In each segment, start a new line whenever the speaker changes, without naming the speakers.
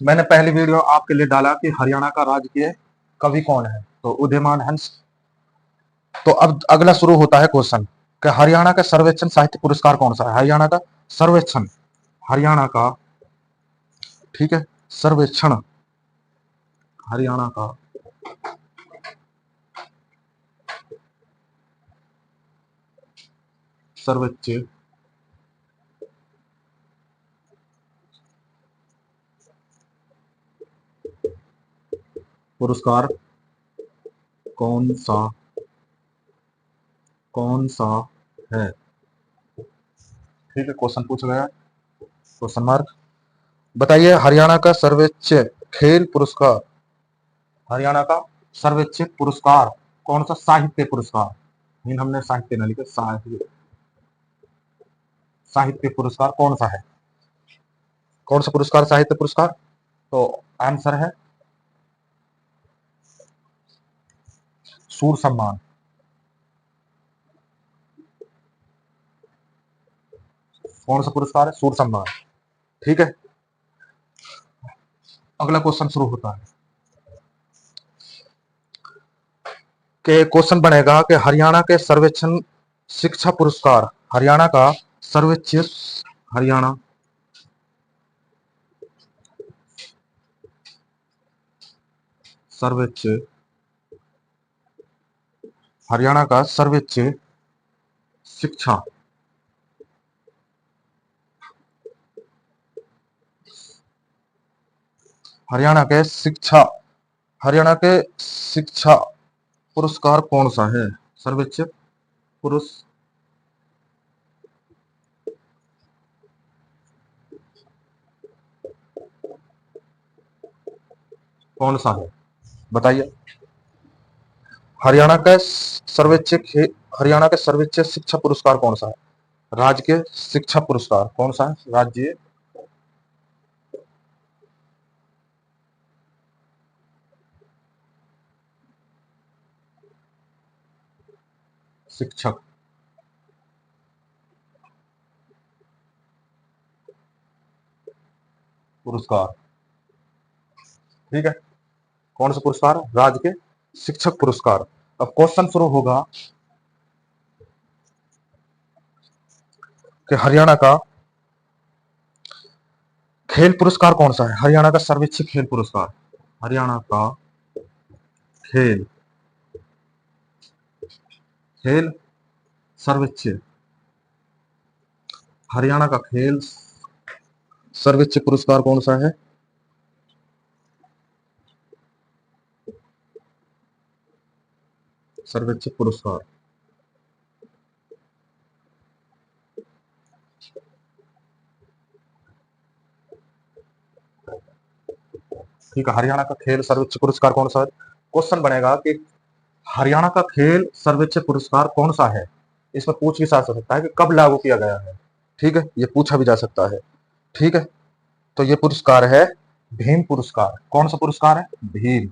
मैंने पहली वीडियो आपके लिए डाला कि हरियाणा का राजकीय कवि कौन है, तो उदयमान हंस। तो अब अगला शुरू होता है क्वेश्चन कि हरियाणा का सर्वेक्षण साहित्य पुरस्कार कौन सा है। हरियाणा का सर्वेक्षण, हरियाणा का, ठीक है, सर्वेक्षण, हरियाणा का सर्वोच्च पुरस्कार कौन सा, कौन सा है। ठीक है, क्वेश्चन पूछा गया, क्वेश्चन मार्क। बताइए हरियाणा का सर्वोच्च खेल पुरस्कार, हरियाणा का सर्वोच्च पुरस्कार कौन सा, साहित्य पुरस्कार, मीन हमने साहित्य न लिखा, साहित्य, साहित्य पुरस्कार कौन सा है, कौन सा पुरस्कार साहित्य पुरस्कार। तो आंसर है सूर सम्मान, कौन सा पुरस्कार है, सूर सम्मान। ठीक है, अगला क्वेश्चन शुरू होता है कि क्वेश्चन बनेगा कि हरियाणा के सर्वेक्षण शिक्षा पुरस्कार, हरियाणा का सर्वोच्च, हरियाणा सर्वोच्च, हरियाणा का सर्वोच्च शिक्षा, हरियाणा के शिक्षा, हरियाणा के शिक्षा पुरस्कार कौन सा है, सर्वोच्च पुरुष, कौन सा है, बताइए। हरियाणा का सर्वोच्च हरियाणा के सर्वोच्च शिक्षा पुरस्कार कौन सा है, राज्य के शिक्षा पुरस्कार कौन सा है, राज्य शिक्षक पुरस्कार। ठीक है, कौन सा पुरस्कार, राज्य के शिक्षक पुरस्कार। अब क्वेश्चन शुरू होगा कि हरियाणा का खेल पुरस्कार कौन सा है, हरियाणा का सर्वोच्च खेल पुरस्कार, हरियाणा का खेल, खेल सर्वोच्च, हरियाणा का खेल सर्वोच्च पुरस्कार कौन सा है, सर्वोच्च पुरस्कार। ठीक है, हरियाणा का खेल सर्वोच्च पुरस्कार कौन सा है। क्वेश्चन बनेगा कि हरियाणा का खेल सर्वोच्च पुरस्कार कौन सा है, इसमें पूछ भी जा सकता है कि कब लागू किया गया है। ठीक है, ये पूछा भी जा सकता है। ठीक है, तो ये पुरस्कार है भीम पुरस्कार। कौन सा पुरस्कार है, भीम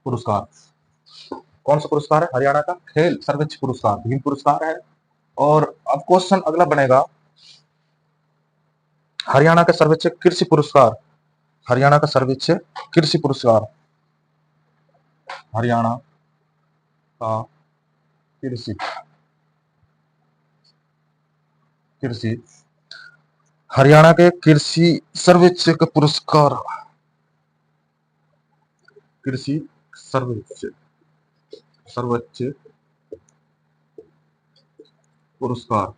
पुरस्कार। कौन सा पुरस्कार है, हरियाणा का खेल सर्वोच्च पुरस्कार भीम पुरस्कार है। और अब क्वेश्चन अगला बनेगा, हरियाणा का सर्वोच्च कृषि पुरस्कार, हरियाणा का सर्वोच्च कृषि पुरस्कार, हरियाणा का कृषि, कृषि, हरियाणा के कृषि सर्वोच्च पुरस्कार, कृषि सर्वोच्च, सर्वोच्च पुरस्कार,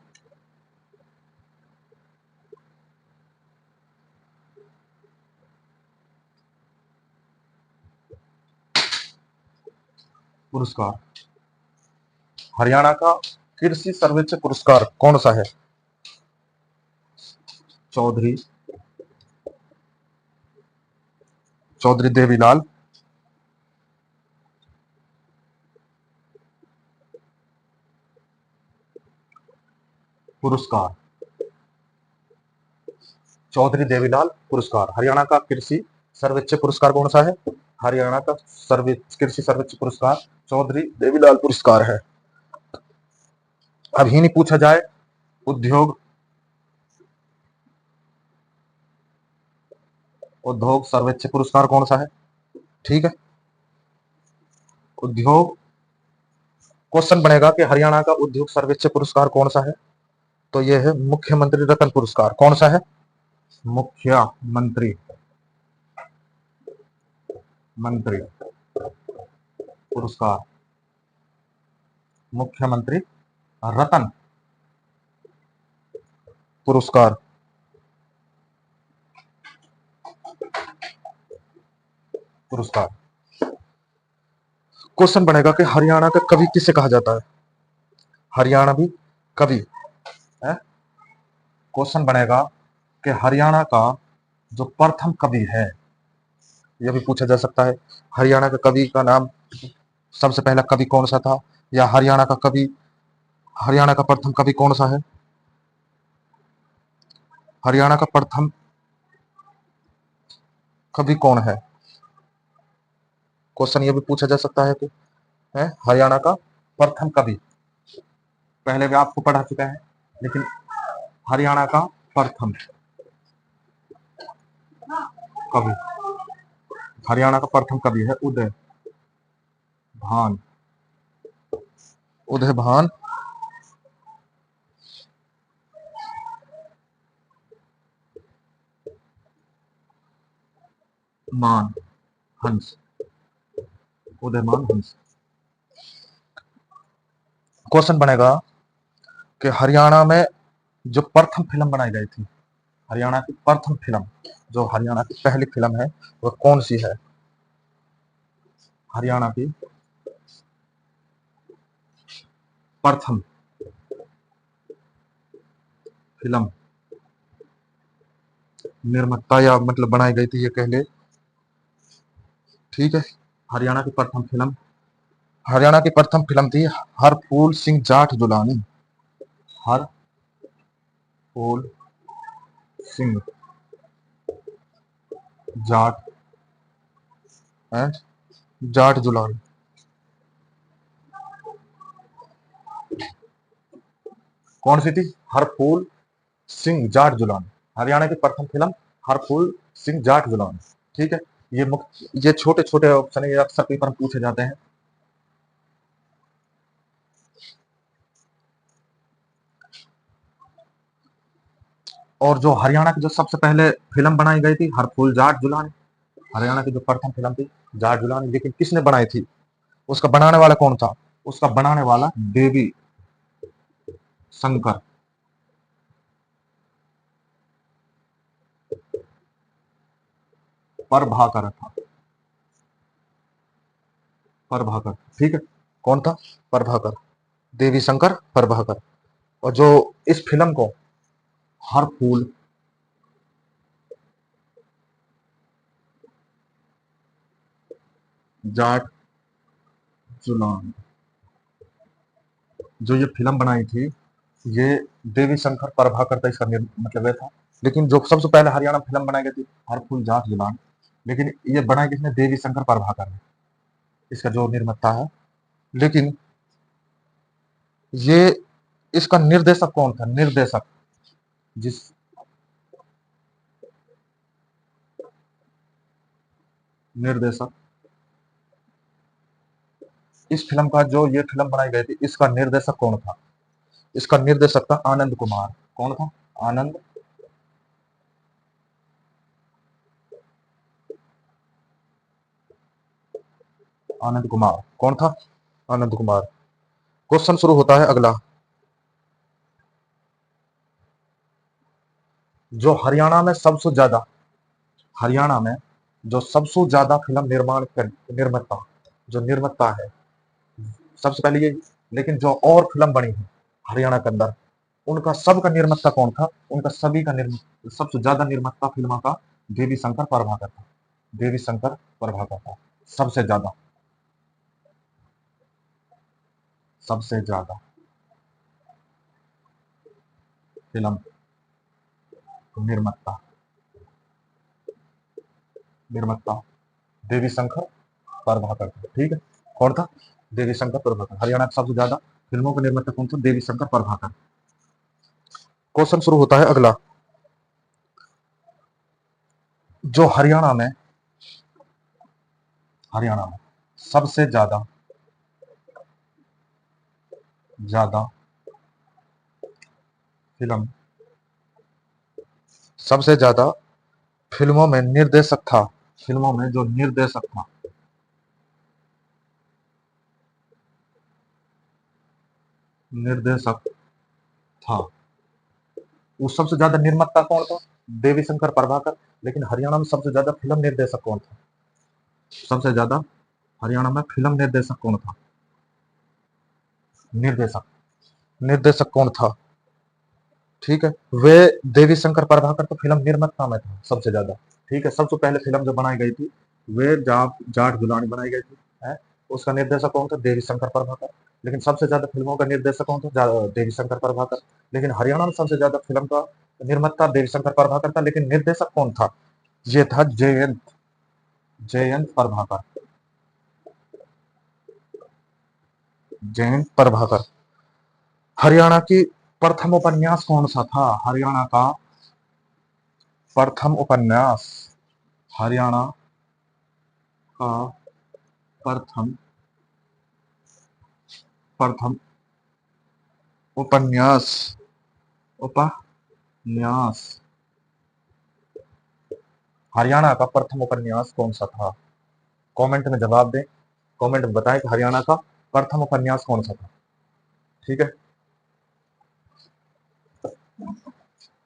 पुरस्कार, हरियाणा का कृषि सर्वोच्च पुरस्कार कौन सा है, चौधरी, चौधरी देवीलाल पुरस्कार, चौधरी देवीलाल पुरस्कार। हरियाणा का कृषि सर्वोच्च पुरस्कार कौन सा है, हरियाणा का सर्वोच्च कृषि सर्वोच्च पुरस्कार चौधरी देवीलाल पुरस्कार है। अब ही नहीं पूछा जाए उद्योग उद्योग सर्वोच्च पुरस्कार कौन सा है? ठीक है, उद्योग, क्वेश्चन बनेगा कि हरियाणा का उद्योग सर्वोच्च पुरस्कार कौन सा है? तो यह है मुख्यमंत्री रत्न पुरस्कार। कौन सा है? मुख्यमंत्री मंत्री पुरस्कार, मुख्यमंत्री रत्न पुरस्कार। पुरस्कार, क्वेश्चन बनेगा कि हरियाणा का कवि किसे कहा जाता है? हरियाणवी कवि है। क्वेश्चन बनेगा कि हरियाणा का जो प्रथम कवि है, यह भी पूछा जा सकता है, हरियाणा का कवि का नाम, सबसे पहला कवि कौन सा था, या हरियाणा का कवि, हरियाणा का प्रथम कवि कौन सा है? हरियाणा का प्रथम कवि कौन है? क्वेश्चन ये भी पूछा जा सकता है कि है हरियाणा का प्रथम कवि, पहले भी आपको पढ़ा चुका है, लेकिन हरियाणा का प्रथम कवि, हरियाणा का प्रथम कवि है उदय भान, उदय भान मान हंस, उदयमान हंस। क्वेश्चन बनेगा कि हरियाणा में जो प्रथम फिल्म बनाई गई थी, हरियाणा की प्रथम फिल्म, जो हरियाणा की पहली फिल्म है, वह कौन सी है? हरियाणा की प्रथम फिल्म, निर्माता या मतलब बनाई गई थी ये कह ले, ठीक है। हरियाणा की प्रथम फिल्म, हरियाणा की प्रथम फिल्म थी हर फूल सिंह जाट जुलानी, हर फूल सिंह जाट एंड जाट जुलानी। कौन सी थी? हर फूल सिंह जाट जुलानी, हरियाणा की प्रथम फिल्म हर फूल सिंह जाट जुलानी, ठीक है। ये मुख्य, ये छोटे छोटे ऑप्शन है, ये अक्सर पेपर में पूछे जाते हैं। और जो हरियाणा की जो सबसे पहले फिल्म बनाई गई थी हर फूल जाट जुलानी, हरियाणा की जो प्रथम फिल्म थी जाट जुलानी, लेकिन किसने बनाई थी? उसका बनाने वाला कौन था? उसका बनाने वाला देवी शंकर प्रभाकर था, प्रभाकर, ठीक है। कौन था? प्रभाकर, देवी शंकर प्रभाकर। और जो इस फिल्म को हर फूल जाट जुलान, जो ये फिल्म बनाई थी, ये देवी शंकर प्रभाकर था, इसका मतलब ये था। लेकिन जो सबसे पहले हरियाणा फिल्म बनाई गई थी हर फूल जाट जुलान, लेकिन ये बनाई किसने? देवी शंकर प्रभाकर ने, इसका जो निर्माता है। लेकिन ये, इसका निर्देशक कौन था? निर्देशक, जिस निर्देशक, इस फिल्म का जो ये फिल्म बनाई गई थी, इसका निर्देशक कौन था? इसका निर्देशक था आनंद कुमार। कौन था? आनंद, आनंद कुमार। कौन था? आनंद कुमार। क्वेश्चन शुरू होता है अगला। जो हरियाणा में सबसे ज्यादा, हरियाणा में जो सबसे ज्यादा फिल्म निर्माण कर, निर्माता, जो निर्माता है, सबसे पहले ये, लेकिन जो और फिल्म बनी है हरियाणा के अंदर, उनका सबका निर्माता कौन था? उनका सभी का निर्माता, सबसे ज्यादा निर्माता फिल्म का देवी शंकर प्रभाकर था, देवी शंकर प्रभाकर था सबसे ज्यादा, सबसे ज्यादा फिल्म निर्माता, निर्माता देवी शंकर प्रभाकर था, ठीक है। कौन था? देवी शंकर प्रभाकर। हरियाणा का सबसे ज्यादा फिल्मों के निर्माता कौन था? देवी शंकर प्रभाकर। क्वेश्चन शुरू होता है अगला। जो हरियाणा में सबसे ज्यादा ज्यादा फिल्म सबसे ज्यादा फिल्मों में निर्देशक था, फिल्मों में जो निर्देशक था, वो सबसे ज्यादा निर्माता कौन था? देवी शंकर प्रभाकर। लेकिन हरियाणा में सबसे ज्यादा फिल्म निर्देशक कौन था? सबसे ज्यादा हरियाणा में फिल्म निर्देशक कौन था? निर्देशक निर्देशक कौन था? ठीक है, वे देवी शंकर प्रभाकर तो फिल्म निर्माता में था सबसे ज्यादा। ठीक है, सबसे पहले फिल्म जो बनाई गई थी वे जाट जुलानी बनाई गई थी, है। उसका निर्देशक कौन था? देवी शंकर प्रभाकर। लेकिन सबसे ज्यादा फिल्मों का निर्देशक कौन था? देवी शंकर प्रभाकर। लेकिन हरियाणा में सबसे ज्यादा फिल्म का निर्माता देवी शंकर प्रभाकर था, लेकिन निर्देशक कौन था? ये था जयंत जयंत प्रभाकर। जयंत प्रभाकर। हरियाणा की प्रथम उपन्यास कौन सा था? हरियाणा का प्रथम उपन्यास, हरियाणा का प्रथम प्रथम उपन्यास उपन्यास हरियाणा का प्रथम उपन्यास कौन सा था? कमेंट में जवाब दें, कमेंट में बताएं कि हरियाणा का प्रथम उपन्यास कौन सा था। ठीक है।